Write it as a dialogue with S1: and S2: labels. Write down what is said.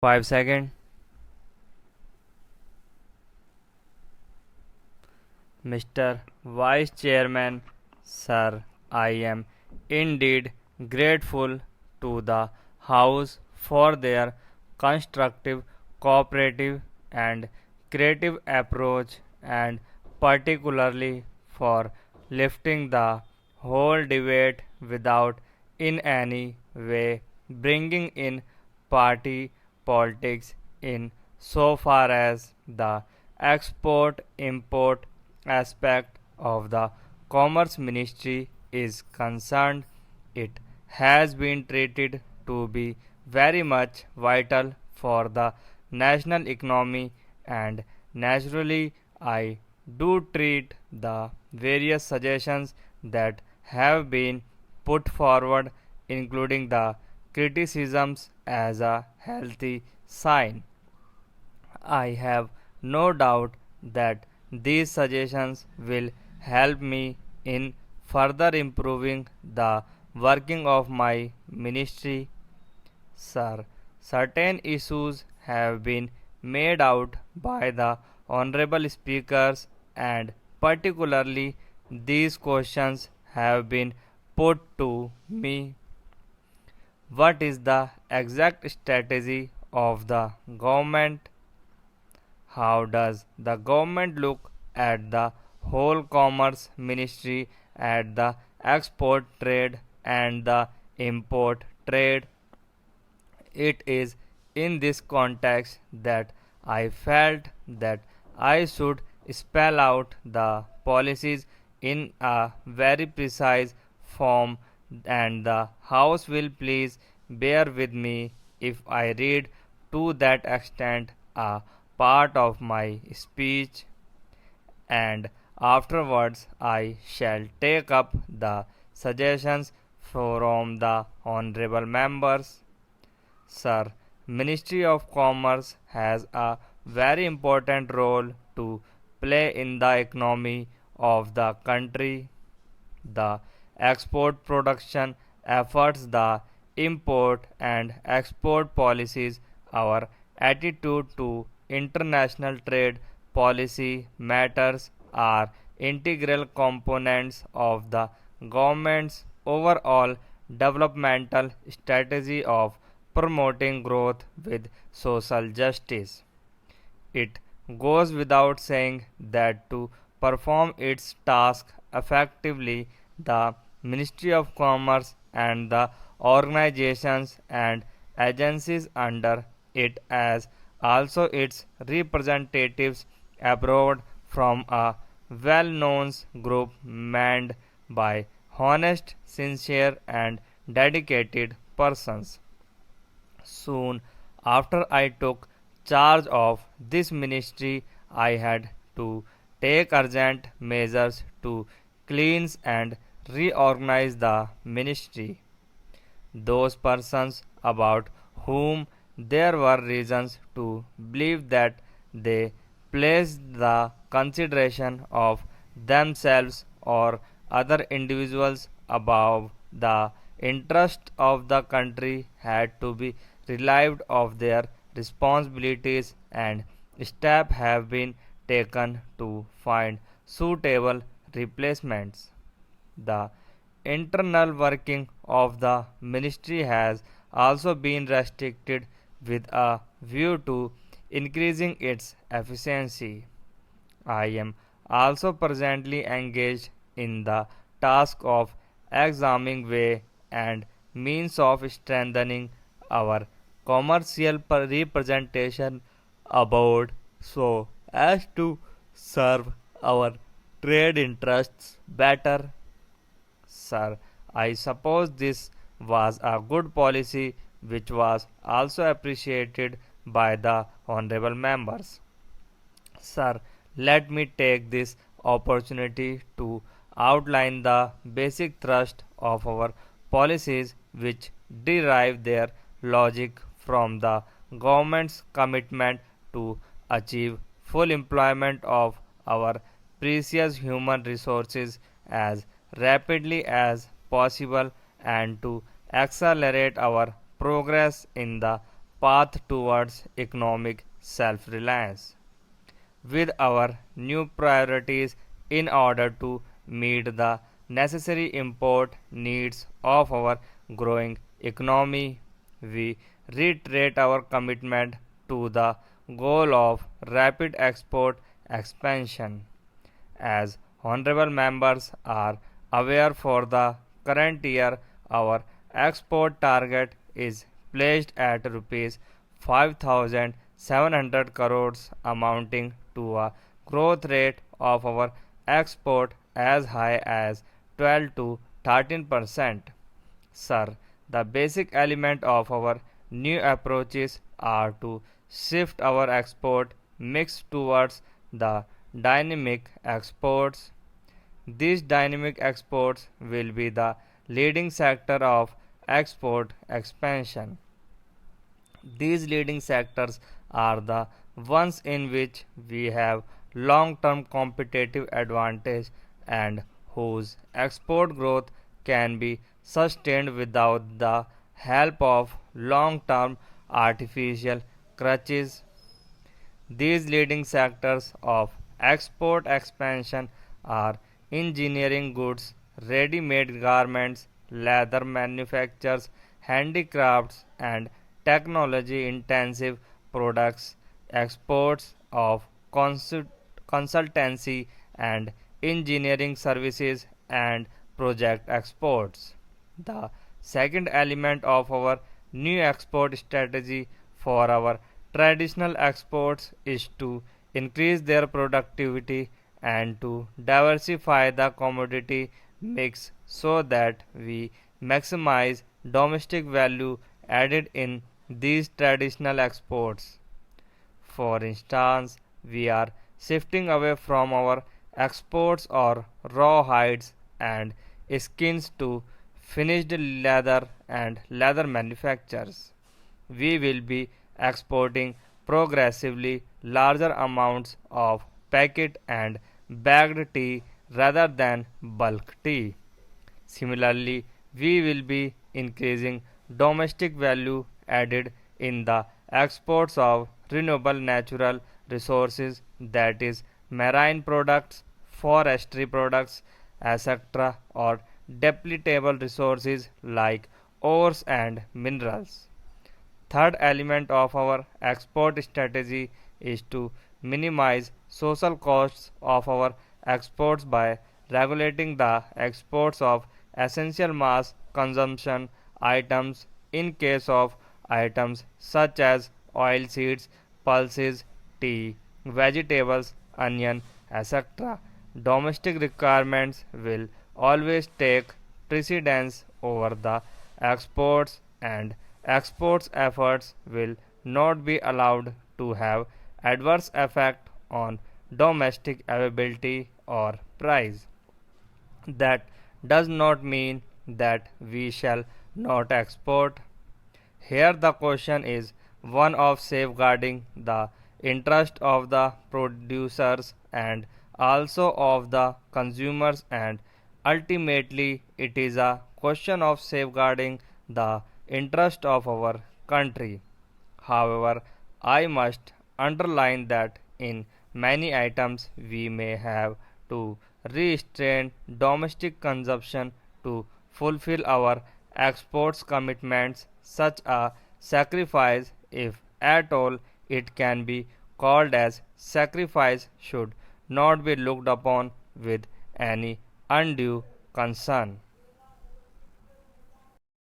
S1: 5 seconds. Mr. Vice Chairman, Sir, I am indeed grateful to the House for their constructive, cooperative, and creative approach, and particularly for lifting the whole debate without in any way bringing in party politics in so far as the export import aspect of the Commerce Ministry is concerned. It has been treated to be very much vital for the national economy, and naturally I do treat the various suggestions that have been put forward, including the criticisms, as a healthy sign. I have no doubt that these suggestions will help me in further improving the working of my ministry. Sir, certain issues have been made out by the honorable speakers, and particularly these questions have been put to me. What is the exact strategy of the government? How does the government look at the whole commerce ministry, at the export trade and the import trade? It is in this context that I felt that I should spell out the policies in a very precise form, and the House will please bear with me if I read to that extent a part of my speech, and afterwards I shall take up the suggestions from the honorable members. Sir, Ministry of Commerce has a very important role to play in the economy of the country. The export production efforts, the import and export policies, our attitude to international trade policy matters are integral components of the government's overall developmental strategy of promoting growth with social justice. It goes without saying that to perform its task effectively, the Ministry of Commerce and the organizations and agencies under it, as also its representatives abroad from a well known group manned by honest, sincere, and dedicated persons. Soon after I took charge of this ministry, I had to take urgent measures to cleanse and reorganize the ministry. Those persons about whom there were reasons to believe that they placed the consideration of themselves or other individuals above the interest of the country had to be relieved of their responsibilities, and steps have been taken to find suitable replacements. The internal working of the ministry has also been restricted with a view to increasing its efficiency. I am also presently engaged in the task of examining way and means of strengthening our commercial representation abroad so as to serve our trade interests better. Sir, I suppose this was a good policy which was also appreciated by the honorable members. Sir, let me take this opportunity to outline the basic thrust of our policies, which derive their logic from the government's commitment to achieve full employment of our precious human resources as rapidly as possible, and to accelerate our progress in the path towards economic self-reliance. With our new priorities in order to meet the necessary import needs of our growing economy, we reiterate our commitment to the goal of rapid export expansion. As honorable members are aware, for the current year, our export target is placed at rupees 5,700 crores, amounting to a growth rate of our export as high as 12 to 13%. Sir, the basic element of our new approaches are to shift our export mix towards the dynamic exports. These dynamic exports will be the leading sector of export expansion. These leading sectors are the ones in which we have long-term competitive advantage and whose export growth can be sustained without the help of long-term artificial crutches. These leading sectors of export expansion are engineering goods, ready-made garments, leather manufactures, handicrafts, and technology-intensive products, exports of consultancy and engineering services, and project exports. The second element of our new export strategy for our traditional exports is to increase their productivity and to diversify the commodity mix so that we maximize domestic value added in these traditional exports. For instance, we are shifting away from our exports or raw hides and skins to finished leather and leather manufacturers. We will be exporting progressively larger amounts of packet and bagged tea rather than bulk tea. Similarly, we will be increasing domestic value added in the exports of renewable natural resources, that is marine products, forestry products, etc., or depletable resources like ores and minerals. Third element of our export strategy is to minimize social costs of our exports by regulating the exports of essential mass consumption items. In case of items such as oil seeds, pulses, tea, vegetables, onion, etc., domestic requirements will always take precedence over the exports, and exports efforts will not be allowed to have adverse effect on domestic availability or price. That does not mean that we shall not export. Here the question is one of safeguarding the interest of the producers and also of the consumers, and ultimately it is a question of safeguarding the interest of our country. However, I must underline that in many items we may have to restrain domestic consumption to fulfill our exports commitments. Such a sacrifice, if at all it can be called as sacrifice, should not be looked upon with any undue concern.